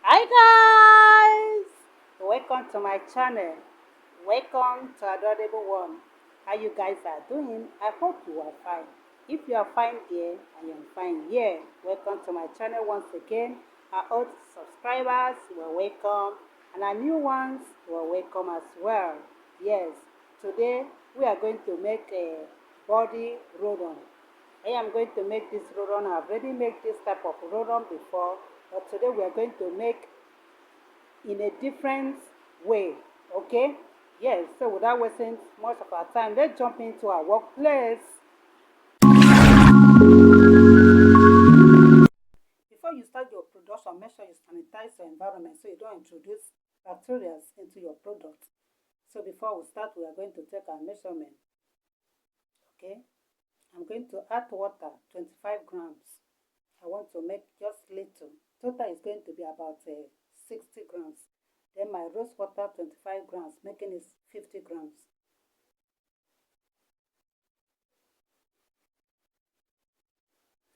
Hi guys! Welcome to my channel. Welcome to Adorable One. How you guys are doing? I hope you are fine. If you are fine there, I am fine here. Welcome to my channel once again. Our old subscribers were welcome and our new ones were welcome as well. Yes, today we are going to make a body roll-on. I am going to make this roll-on. I've already made this type of roll-on before, but today we are going to make in a different way. Okay? Yes, so without wasting much of our time, let's jump into our workplace. Before you start your production, make sure you sanitize your environment so you don't introduce bacteria into your product. So before we start, we are going to take our measurement. Okay? I'm going to add water, 25 grams. I want to make just little. Total is going to be about 60 grams. Then my rose water, 25 grams, making it 50 grams.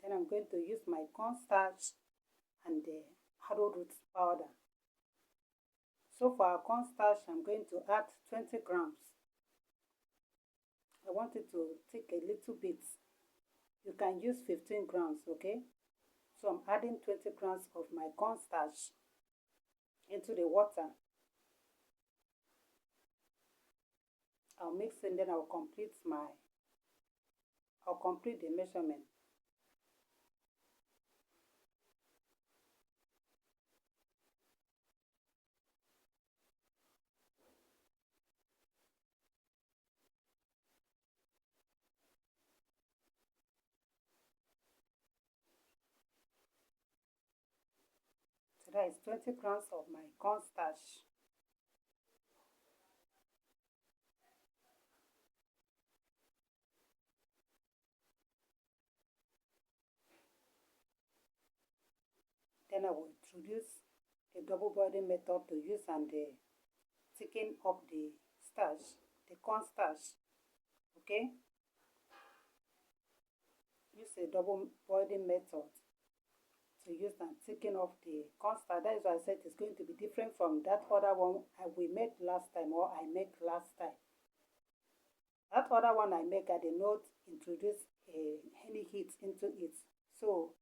Then I'm going to use my cornstarch and the arrowroot powder. So for our cornstarch, I'm going to add 20 grams. I want it to take a little bit. You can use 15 grams, okay? So I'm adding 20 grams of my cornstarch into the water. I'll mix and then I'll complete the measurement. So that is 20 grams of my cornstarch. Then I will introduce the double boiling method to use and thicken up the starch, the cornstarch. Okay? Use a double boiling method to use and thicken up the cornstarch. That is why I said it's going to be different from that other one we made last time, or I made last time. That other one I make, I did not introduce any heat into it. So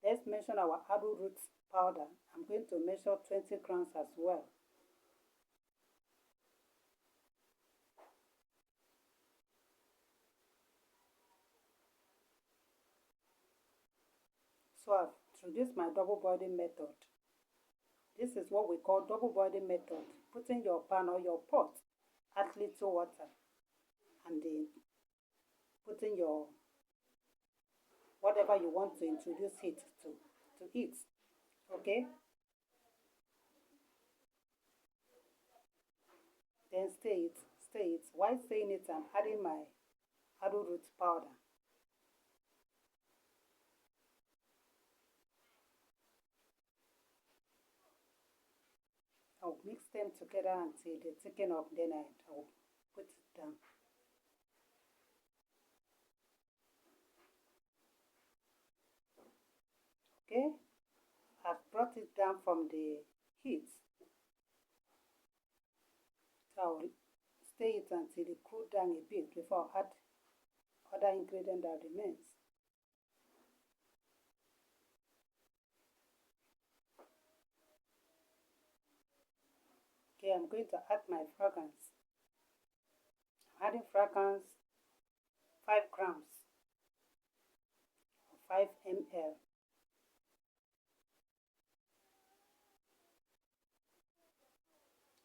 let's measure our arrowroot powder. I'm going to measure 20 grams as well. So I've introduced my double boiling method. This is what we call double boiling method. Put in your pan or your pot, add little water, and then put in your whatever you want to introduce heat to it. Okay? Then stir it. While stirring it, I'm adding my arrowroot powder. I'll mix them together until they thicken up, then I'll put it down. Okay? I've brought it down from the heat. So I'll stir it until it cool down a bit before I add other ingredient that remains. Okay, I'm going to add my fragrance. I'm adding fragrance 5 grams or 5 ml.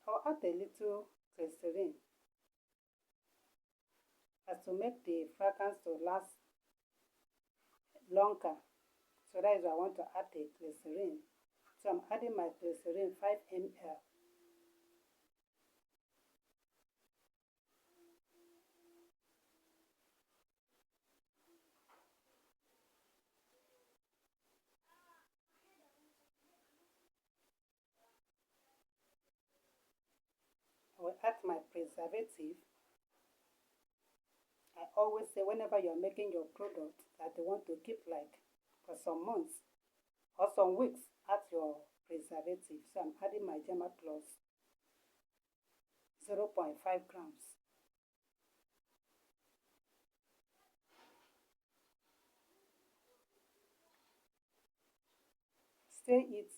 I'll add a little glycerin as to make the fragrance to last longer. So that is why I want to add the glycerin. So I'm adding my glycerin 5 ml. I will add my preservative. I always say whenever you're making your product that you want to keep like for some months or some weeks, add your preservative. So I'm adding my German Plus 0.5 grams. Stir it.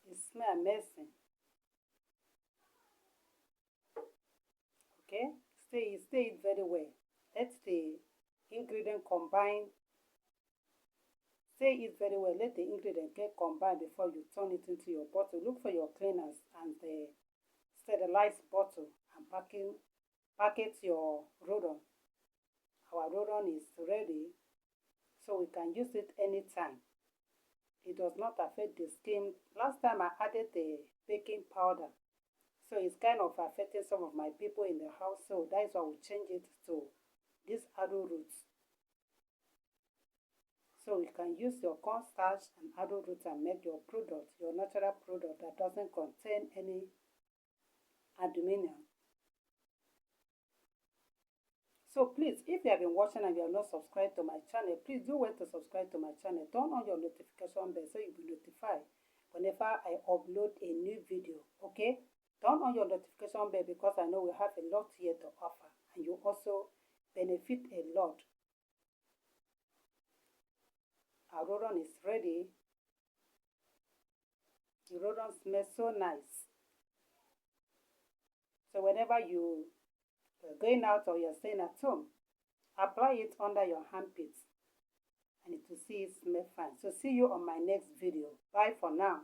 It smells amazing. Okay, stir it very well. Let the ingredient combine. Stir it very well. Let the ingredient get combined before you turn it into your bottle. Look for your cleaners and the sterilized bottle and packet your roll-on. Our roll-on is ready, so we can use it anytime. It does not affect the skin. Last time I added the baking powder, so it's kind of affecting some of my people in the house, so that is why we change it to this arrowroot. So you can use your cornstarch and arrowroot and make your product, your natural product that doesn't contain any aluminum. So please, if you have been watching and you have not subscribed to my channel, please do wait to subscribe to my channel. Turn on your notification bell so you'll be notified whenever I upload a new video, okay? Turn on your notification bell because I know we have a lot here to offer and you also benefit a lot. Our roll-on is ready. The roll-on smells so nice. So whenever you going out or you're staying at home, apply it under your armpits and it will see it smell fine. So see you on my next video. Bye for now.